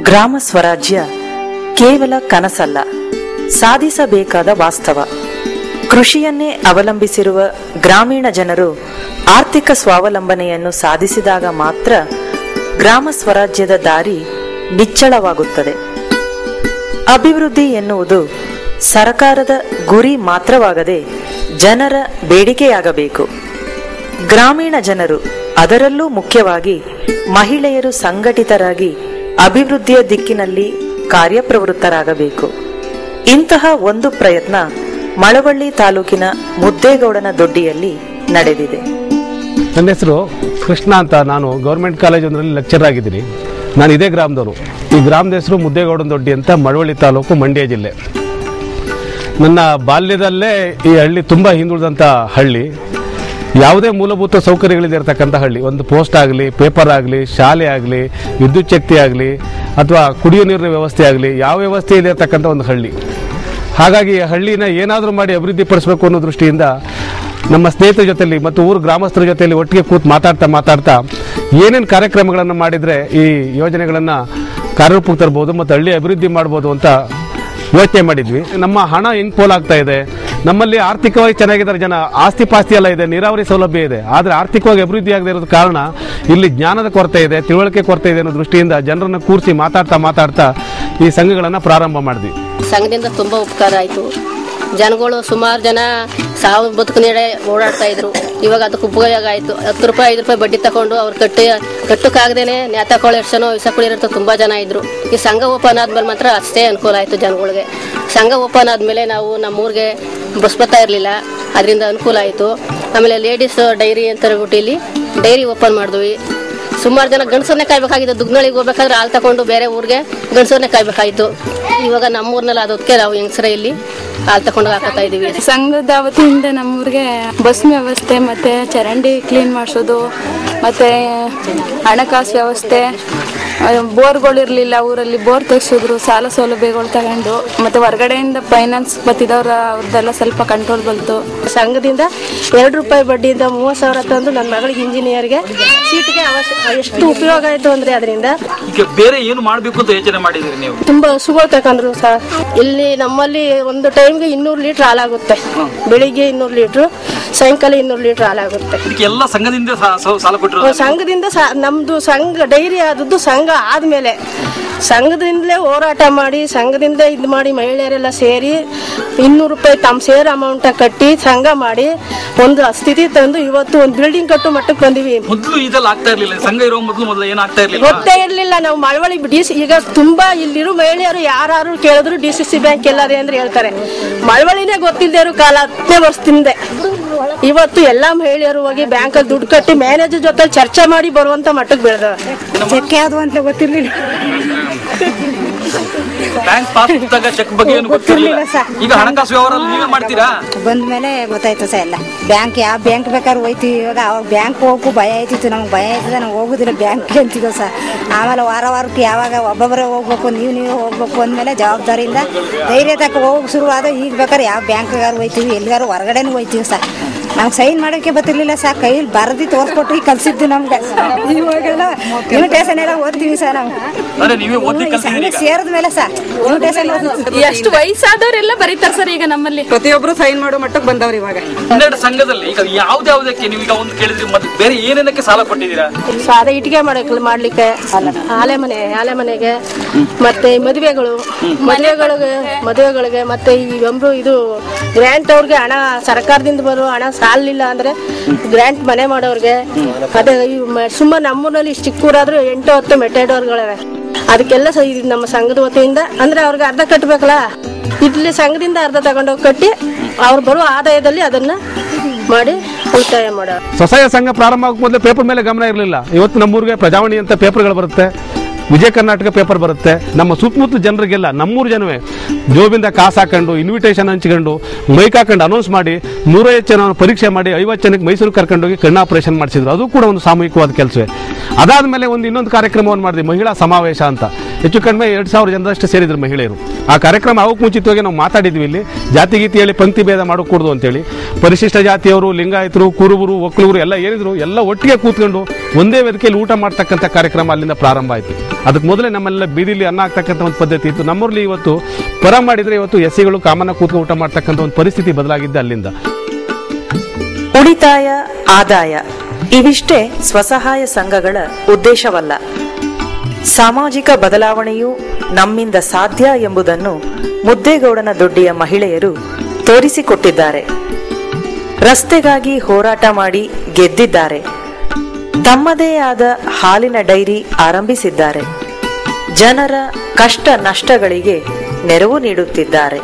ಗ್ರಾಮ ಸ್ವರಾಜ್ಯ ಕೇವಲ ಕನಸಲ್ಲ, ಸಾಧಿಸಬೇಕಾದ ವಾಸ್ತವ. ಕೃಷಿಯನ್ನೇ ಅವಲಂಬಿಸಿರುವ ಗ್ರಾಮೀಣ ಜನರು ಆರ್ಥಿಕ ಸ್ವಾವಲಂಬನೆಯನ್ನು ಸಾಧಿಸಿದಾಗ ಮಾತ್ರ ಗ್ರಾಮ ಸ್ವರಾಜ್ಯದ ದಾರಿ ನಿಚ್ಚಳವಾಗುತ್ತದೆ. ಅಭಿವೃದ್ಧಿ ಎನ್ನುವುದು ಸರಕಾರದ ಗುರಿ ಮಾತ್ರವಾಗದೆ ಜನರ ಬೇಡಿಕೆಯಾಗಬೇಕು. ಗ್ರಾಮೀಣ ಜನರು, ಅದರಲ್ಲೂ ಮುಖ್ಯವಾಗಿ ಮಹಿಳೆಯರು ಸಂಘಟಿತರಾಗಿ ಅಭಿವೃದ್ಧಿಯ ದಿಕ್ಕಿನಲ್ಲಿ ಕಾರ್ಯಪ್ರವೃತ್ತರಾಗಬೇಕು. ಇಂತಹ ಒಂದು ಪ್ರಯತ್ನ ಮಳವಳ್ಳಿ ತಾಲೂಕಿನ ಮುದ್ದೇಗೌಡನ ದೊಡ್ಡಿಯಲ್ಲಿ ನಡೆದಿದೆ. ನನ್ನ ಹೆಸರು ಕೃಷ್ಣ ಅಂತ. ನಾನು ಗೌರ್ಮೆಂಟ್ ಕಾಲೇಜ್ ಒಂದರಲ್ಲಿ ಲೆಕ್ಚರ್ ಆಗಿದ್ದೀನಿ. ನಾನು ಇದೇ ಗ್ರಾಮದವರು. ಈ ಗ್ರಾಮದ ಹೆಸರು ಮುದ್ದೇಗೌಡನ ದೊಡ್ಡಿ ಅಂತ, ಮಳವಳ್ಳಿ ತಾಲೂಕು, ಮಂಡ್ಯ ಜಿಲ್ಲೆ. ನನ್ನ ಬಾಲ್ಯದಲ್ಲೇ ಈ ಹಳ್ಳಿ ತುಂಬ ಹಿಂದುಳಿದಂಥ ಹಳ್ಳಿ. ಯಾವುದೇ ಮೂಲಭೂತ ಸೌಕರ್ಯಗಳಿರ್ತಕ್ಕಂಥ ಹಳ್ಳಿ. ಒಂದು ಪೋಸ್ಟ್ ಆಗಲಿ, ಪೇಪರ್ ಆಗಲಿ, ಶಾಲೆ ಆಗಲಿ, ವಿದ್ಯುತ್ ಶಕ್ತಿ ಆಗಲಿ, ಅಥವಾ ಕುಡಿಯೋ ನೀರಿನ ವ್ಯವಸ್ಥೆ ಆಗಲಿ, ಯಾವ ವ್ಯವಸ್ಥೆ ಇದೆ ಇರತಕ್ಕಂಥ ಒಂದು ಹಳ್ಳಿ. ಹಾಗಾಗಿ ಹಳ್ಳಿನ ಏನಾದರೂ ಮಾಡಿ ಅಭಿವೃದ್ಧಿ ಪಡಿಸಬೇಕು ಅನ್ನೋ ದೃಷ್ಟಿಯಿಂದ ನಮ್ಮ ಸ್ನೇಹಿತರ ಜೊತೆಯಲ್ಲಿ ಮತ್ತು ಊರು ಗ್ರಾಮಸ್ಥರ ಜೊತೆಯಲ್ಲಿ ಒಟ್ಟಿಗೆ ಕೂತು ಮಾತಾಡ್ತಾ ಏನೇನು ಕಾರ್ಯಕ್ರಮಗಳನ್ನು ಮಾಡಿದರೆ ಈ ಯೋಜನೆಗಳನ್ನು ಕಾರ್ಯರೂಪಕ್ಕೆ ತರ್ಬೋದು ಮತ್ತು ಹಳ್ಳಿ ಅಭಿವೃದ್ಧಿ ಮಾಡ್ಬೋದು ಅಂತ ಯೋಚನೆ ಮಾಡಿದ್ವಿ. ನಮ್ಮ ಹಣ ಹೆಂಗೆ ಪೋಲಾಗ್ತಾ ಇದೆ, ನಮ್ಮಲ್ಲಿ ಆರ್ಥಿಕವಾಗಿ ಚೆನ್ನಾಗಿದ್ದಾರೆ ಜನ, ಆಸ್ತಿ ಪಾಸ್ತಿ ಎಲ್ಲ ಇದೆ, ನೀರಾವರಿ ಸೌಲಭ್ಯ ಇದೆ, ಆದರೆ ಆರ್ಥಿಕವಾಗಿ ಅಭಿವೃದ್ಧಿ ಆಗದೆ ಇರೋದು ಕಾರಣ ಇಲ್ಲಿ ಜ್ಞಾನದ ಕೊರತೆ ಇದೆ, ತಿಳುವಳಿಕೆ ಕೊರತೆ ಇದೆ ಅನ್ನೋ ದೃಷ್ಟಿಯಿಂದ ಜನರನ್ನು ಕೂರಿಸಿ ಮಾತಾಡ್ತಾ ಈ ಸಂಘಗಳನ್ನು ಪ್ರಾರಂಭ ಮಾಡಿದ್ವಿ. ಸಂಘದಿಂದ ತುಂಬ ಉಪಕಾರ ಆಯಿತು. ಜನಗಳು ಸುಮಾರು ಜನ ಸಾವು ಬದುಕು ನೀಡೆ ಓಡಾಡ್ತಾ ಇದ್ರು. ಇವಾಗ ಅದಕ್ಕೆ ಉಪಯೋಗ ಆಯಿತು. 10 ರೂಪಾಯಿ 5 ರೂಪಾಯಿ ಬಡ್ಡಿ ತಗೊಂಡು ಅವ್ರು ಕಟ್ಟಕ್ಕಾಗದೇನೆ ನೇತಾಕೊಳ್ಳೋ ಎಷ್ಟನೋ ವಿಷ ಕುಡಿಯೋಂಥ ತುಂಬ ಜನ ಇದ್ರು. ಈ ಸಂಘ ಓಪನ್ ಆದ್ಮೇಲೆ ಮಾತ್ರ ಅಷ್ಟೇ ಅನುಕೂಲ ಆಯಿತು ಜನಗಳಿಗೆ. ಸಂಘ ಓಪನ್ ಆದಮೇಲೆ ನಾವು ನಮ್ಮೂರಿಗೆ ಬಸ್ ಬರ್ತಾ ಇರಲಿಲ್ಲ, ಅದರಿಂದ ಅನುಕೂಲ ಆಯಿತು. ಆಮೇಲೆ ಲೇಡೀಸ್ ಡೈರಿ ಅಂತ ಹೇಳ್ಬಿಟ್ಟು ಇಲ್ಲಿ ಡೈರಿ ಓಪನ್ ಮಾಡಿದ್ವಿ. ಸುಮಾರು ಜನ ಗಂಡಸರನ್ನೇ ಕಾಯ್ಬೇಕಾಗಿತ್ತು. ದುಗ್ನಳಿಗೆ ಹೋಗ್ಬೇಕಾದ್ರೆ ಹಾಲು ತಗೊಂಡು ಬೇರೆ ಊರಿಗೆ ಗಂಡಸರನ್ನೇ ಕಾಯ್ಬೇಕಾಗಿತ್ತು. ಇವಾಗ ನಮ್ಮೂರ್ನಲ್ಲಿ ಅದಕ್ಕೆ ನಾವು ಹೆಂಗಸರ ಇಲ್ಲಿ ಹಾಲು ತಗೊಂಡು ಹಾಕತ್ತಾ ಇದೀವಿ. ಸಂಘದ ವತಿಯಿಂದ ನಮ್ಮೂರಿಗೆ ಬಸ್ ವ್ಯವಸ್ಥೆ ಮತ್ತೆ ಚರಂಡಿ ಕ್ಲೀನ್ ಮಾಡಿಸೋದು, ಮತ್ತೆ ಹಣಕಾಸು ವ್ಯವಸ್ಥೆ, ಬೋರ್ಗಳು ಇರಲಿಲ್ಲ ಊರಲ್ಲಿ, ಬೋರ್ ತೆಗ್ಸಿದ್ರು, ಸಾಲ ಸೌಲಭ್ಯಗಳು ತಗೊಂಡು, ಮತ್ತೆ ಹೊರಗಡೆಯಿಂದ ಫೈನಾನ್ಸ್ ಬತ್ತಿದವ್ರ ಅವ್ರದ್ದೆಲ್ಲ ಸ್ವಲ್ಪ ಕಂಟ್ರೋಲ್ ಬಂತು. ಸಂಘದಿಂದ 2 ರೂಪಾಯಿ ಬಡ್ಡಿಯಿಂದ 30,000 ತಂದು ನನ್ನ ಮಗಳಿಗೆ ಇಂಜಿನಿಯರ್ಗೆ ಸೀಟ್ಗೆ ಎಷ್ಟು ಉಪಯೋಗ ಆಯ್ತು ಅಂದ್ರೆ ಅದರಿಂದ. ಬೇರೆ ಏನು ಮಾಡಬೇಕು ಅಂತ ಯೋಚನೆ ಮಾಡಿದ್ರಿ ನೀವು? ತುಂಬಾ ಹಸುಗಳು ತಕೊಂಡ್ರು ಸರ್. ಇಲ್ಲಿ ನಮ್ಮಲ್ಲಿ ಒಂದು ಟೈಮ್ಗೆ 200 ಲೀಟರ್ ಹಾಲಾಗುತ್ತೆ. ಬೆಳಿಗ್ಗೆ 200 ಲೀಟರ್, ಸಾಯಂಕಾಲ 200 ಲೀಟರ್ ಹಾಲಾಗುತ್ತೆ. ಎಲ್ಲ ಸಂಘದಿಂದ ಸಾಲ ಕೊಟ್ಟರು. ಸಂಘದಿಂದ ನಮ್ದು ಸಂಘ ಡೈರಿ ಆದದ್ದು ಸಂಘ ಆದ್ಮೇಲೆ ಸಂಘದಿಂದಲೇ ಹೋರಾಟ ಮಾಡಿ ಸಂಘದಿಂದ ಇದು ಮಾಡಿ ಮಹಿಳೆಯರೆಲ್ಲ ಸೇರಿ 200 ರೂಪಾಯಿ ತಮ್ಮ ಸೇರ್ ಅಮೌಂಟ್ ಕಟ್ಟಿ ಸಂಘ ಮಾಡಿ ಒಂದು ಸ್ಥಿತಿ ತಂದು ಇವತ್ತು ಒಂದು ಬಿಲ್ಡಿಂಗ್ ಕಟ್ಟು ಮಟ್ಟಕ್ಕೆ ಬಂದಿವಿ. ಮೊದಲು ಇದೆಲ್ಲ ಆಗ್ತಾ ಇರ್ಲಿಲ್ಲ. ಸಂಘ ಇರೋ ಮೊದಲು ಏನಾಗ್ತಾ ಇರ್ಲಿಲ್ಲ, ಗೊತ್ತೇ ಇರ್ಲಿಲ್ಲ. ನಾವು ಮಳವಳ್ಳಿ ಈಗ ತುಂಬಾ ಇಲ್ಲಿರೋ ಮಹಿಳೆಯರು ಯಾರು ಕೇಳಿದ್ರು DCC ಬ್ಯಾಂಕ್ ಎಲ್ಲದೆ ಅಂದ್ರೆ ಹೇಳ್ತಾರೆ. ಮಳವಳ್ಳಿನೇ ಗೊತ್ತಿಲ್ಲದೆ ಇರೋ ಕಾಲ 10 ವರ್ಷದಿಂದ ಇವತ್ತು ಎಲ್ಲಾ ಮಹಿಳೆಯರು ಹೋಗಿ ಬ್ಯಾಂಕ್ ಅಲ್ಲಿ ದುಡ್ಡು ಕಟ್ಟಿ ಮ್ಯಾನೇಜರ್ ಜೊತೆ ಚರ್ಚೆ ಮಾಡಿ ಬರುವಂತ ಮಟ್ಟಕ್ಕೆ ಬೆಳೆದ. ಚೆಕ್ ಯಾವ್ದು ಅಂತ ಗೊತ್ತಿರ್ಲಿಲ್ಲ. ಬ್ಯಾಂಕ್ ಪಾಸ್ ಪುಸ್ತಕ ಚೆಕ್ ಬಗ್ಗೆ ಏನು ಗೊತ್ತಿರಲಿಲ್ಲ. ಈಗ ಹಣಕಾಸು ವ್ಯವಹಾರ ನೀವೇ ಮಾಡ್ತೀರಾ? ಬಂದ ಮೇಲೆ ಗೊತ್ತಾಯ್ತು ಸರ್ ಎಲ್ಲ. ಬ್ಯಾಂಕ್ ಯಾವ ಬ್ಯಾಂಕ್ ಬೇಕಾದ್ರೂ ಹೋಯ್ತೀವಿ. ಇವಾಗ ಅವಾಗ ಬ್ಯಾಂಕ್ ಹೋಗಕ್ಕೂ ಭಯ ಆಯ್ತಿತ್ತು. ನಮ್ಗೆ ಭಯ ಆಯ್ತದೆ, ನಾವು ಹೋಗುದಿಲ್ಲ ಬ್ಯಾಂಕ್ಗೆ ಅಂತಿದ್ದೋ ಸರ್. ಆಮೇಲೆ ವಾರಕ್ಕೆ ಯಾವಾಗ ಒಬ್ಬೊಬ್ಬರೇ ಹೋಗ್ಬೇಕು, ನೀವೇ ಹೋಗ್ಬೇಕು ಅಂದಮೇಲೆ ಜವಾಬ್ದಾರಿಯಿಂದ ಧೈರ್ಯ ತಕ್ಕ ಹೋಗಿ ಶುರುವಾದ. ಈಗ ಬೇಕಾದ್ರೆ ಯಾವ ಬ್ಯಾಂಕ್ಗಾರು ಹೋಯ್ತೀವಿ, ಎಲ್ಲಿಗಾರು ಹೊರಗಡೆನೂ ಹೋಯ್ತೀವಿ ಸರ್. ನಮ್ಗೆ ಸೈನ್ ಮಾಡೋಕ್ಕೆ ಗೊತ್ತಿರ್ಲಿಲ್ಲ ಸರ್. ಕೈಲಿ ಬರೆದಿ ತೋರಿಸ್ಕೊಟ್ಟು ಈಗ ಕಲ್ಸಿದ್ದು ನಮ್ಗೆ. ಇವಾಗೆಲ್ಲ ಇನ್ವಿಟೇಷನ್ ಎಲ್ಲ ಓದ್ತೀವಿ ಸರ್ ನಾವು. ಸೇರಿದ ಮೇಲೆ ಸರ್ ಇನ್ವಿಟೇಷನ್ ಎಷ್ಟು ವಯಸ್ಸಾದವರೆಲ್ಲ ಬರೀತಾರೆ ಸರ್. ಈಗ ನಮ್ಮಲ್ಲಿ ಪ್ರತಿಯೊಬ್ರು ಸೈನ್ ಮಾಡೋ ಮಟ್ಟಕ್ಕೆ ಬಂದವ್ರು ಇವಾಗ. 12 ಸಂಘದಲ್ಲಿ ಈಗ ಯಾವ್ದಾವ್ದಕ್ಕೆ ನೀವು ಈಗ ಒಂದು ಕೇಳಿದ್ರಿ, ಮತ್ತೆ ಬೇರೆ ಏನೇನಕ್ಕೆ ಸಾಲ ಕೊಟ್ಟಿದ್ದೀರಾ? ಸಾಲ ಇಟ್ಟಿಗೆ ಮಾಡ್ಲಿಕ್ಕೆ, ಆಲೆ ಮನೆಗೆ, ಮತ್ತೆ ಮದುವೆಗಳಿಗೆ ಮತ್ತೆ ಈ ಇದು ಗ್ರಾಂಟ್ ಅವ್ರಿಗೆ ಹಣ ಸರ್ಕಾರದಿಂದ ಬರೋ ಹಣ ಸಾಲಿಲ್ಲ ಅಂದ್ರೆ ಗ್ರಾಂಟ್ ಮನೆ ಮಾಡೋರ್ಗೆ. ಅದೇ ಸುಮಾರು ನಮ್ಮೂರಲ್ಲಿ ಚಿಕ್ಕೂರಾದ್ರೂ 8-10 ಮೆಟೆಡೋರ್ಗಳಿವೆ. ಅದಕ್ಕೆಲ್ಲ ನಮ್ಮ ಸಂಘದ ವತಿಯಿಂದ ಅಂದ್ರೆ ಅವ್ರಿಗೆ ಅರ್ಧ ಕಟ್ಟಬೇಕಲ್ಲ, ಇಲ್ಲಿ ಸಂಘದಿಂದ ಅರ್ಧ ತಗೊಂಡೋಗಿ ಕಟ್ಟಿ ಅವ್ರು ಬರೋ ಆದಾಯದಲ್ಲಿ ಅದನ್ನ ಮಾಡಿ ಉಳಿತಾಯ ಮಾಡೋ. ಸ್ವಸಹಾಯ ಸಂಘ ಪ್ರಾರಂಭ ಆಗೋ ಮೊದಲೇ ಪೇಪರ್ ಮೇಲೆ ಗಮನ ಇರಲಿಲ್ಲ. ಇವತ್ತು ನಮ್ಮೂರಿಗೆ ಪ್ರಜಾವಾಣಿ ಅಂತ ಪೇಪರ್ಗಳು ಬರುತ್ತೆ, ವಿಜಯ ಕರ್ನಾಟಕ ಪೇಪರ್ ಬರುತ್ತೆ. ನಮ್ಮ ಸುತ್ತಮುತ್ತ ಜನರಿಗೆಲ್ಲ ನಮ್ಮೂರು ಜನವೇ ಜೋಬಿಂದ ಕಾಸು ಹಾಕೊಂಡು ಇನ್ವಿಟೇಷನ್ ಹಂಚ್ಕೊಂಡು ಮೈಕ್ ಹಾಕೊಂಡು ಅನೌನ್ಸ್ ಮಾಡಿ 150 ಜನ ಪರೀಕ್ಷೆ ಮಾಡಿ 50 ಜನಕ್ಕೆ ಮೈಸೂರು ಕರ್ಕೊಂಡೋಗಿ ಕಣ್ಣು ಆಪರೇಷನ್ ಮಾಡಿಸಿದ್ರು. ಅದು ಕೂಡ ಒಂದು ಸಾಮೂಹಿಕವಾದ ಕೆಲಸವೇ. ಅದಾದಮೇಲೆ ಇನ್ನೊಂದು ಕಾರ್ಯಕ್ರಮವನ್ನು ಮಾಡಿದ್ವಿ, ಮಹಿಳಾ ಸಮಾವೇಶ ಅಂತ. ಹೆಚ್ಚು ಕಡಿಮೆ 2000 ಜನರಷ್ಟು ಸೇರಿದ್ರು ಮಹಿಳೆಯರು. ಆ ಕಾರ್ಯಕ್ರಮ ಅವಕ್ಕೆ ಮುಂಚಿತವಾಗಿ ನಾವು ಮಾತಾಡಿದ್ವಿ. ಇಲ್ಲಿ ಜಾತಿ ಗೀತಿ ಹೇಳಿ ಪಂಕ್ತಿ ಭೇದ ಮಾಡಕೂಡದು ಅಂತೇಳಿ ಪರಿಶಿಷ್ಟ ಜಾತಿಯವರು, ಲಿಂಗಾಯತರು, ಕುರುಬರು, ಒಕ್ಕಲೂರು ಎಲ್ಲ ಏನಿದ್ರು ಎಲ್ಲ ಒಟ್ಟಿಗೆ ಕೂತ್ಕೊಂಡು ಒಂದೇ ವೇದಿಕೆಯಲ್ಲಿ ಊಟ ಮಾಡ್ತಕ್ಕಂಥ ಕಾರ್ಯಕ್ರಮ ಅಲ್ಲಿಂದ ಪ್ರಾರಂಭ ಆಯಿತು. ಅದಕ್ಕೆ ಮೊದಲೇ ನಮ್ಮೆಲ್ಲ ಬೀದಿಲಿ ಅನ್ನ ಹಾಕ್ತಕ್ಕಂಥ ಒಂದು ಪದ್ಧತಿ ಇತ್ತು. ನಮ್ಮೂರಲ್ಲಿ ಇವತ್ತು ಪರ ಮಾಡಿದ್ರೆ ಇವತ್ತು ಎಸ್ಸಿಗಳು ಕಾಮನ್ನ ಕೂತ್ಕೊಂಡು ಊಟ ಮಾಡ್ತಕ್ಕಂಥ ಒಂದು ಪರಿಸ್ಥಿತಿ ಬದಲಾಗಿದ್ದೆ ಅಲ್ಲಿಂದ. ಉಳಿತಾಯ, ಆದಾಯ ಇವಿಷ್ಟೇ ಸ್ವಸಹಾಯ ಸಂಘಗಳ ಉದ್ದೇಶವಲ್ಲ. ಸಾಮಾಜಿಕ ಬದಲಾವಣೆಯೂ ನಮ್ಮಿಂದ ಸಾಧ್ಯ ಎಂಬುದನ್ನು ಮುದ್ದೇಗೌಡನ ದೊಡ್ಡಿಯ ಮಹಿಳೆಯರು ತೋರಿಸಿಕೊಟ್ಟಿದ್ದಾರೆ. ರಸ್ತೆಗಾಗಿ ಹೋರಾಟ ಮಾಡಿ ಗೆದ್ದಿದ್ದಾರೆ. ತಮ್ಮದೇ ಆದ ಹಾಲಿನ ಡೈರಿ ಆರಂಭಿಸಿದ್ದಾರೆ. ಜನರ ಕಷ್ಟ ನಷ್ಟಗಳಿಗೆ ನೆರವು ನೀಡುತ್ತಿದ್ದಾರೆ.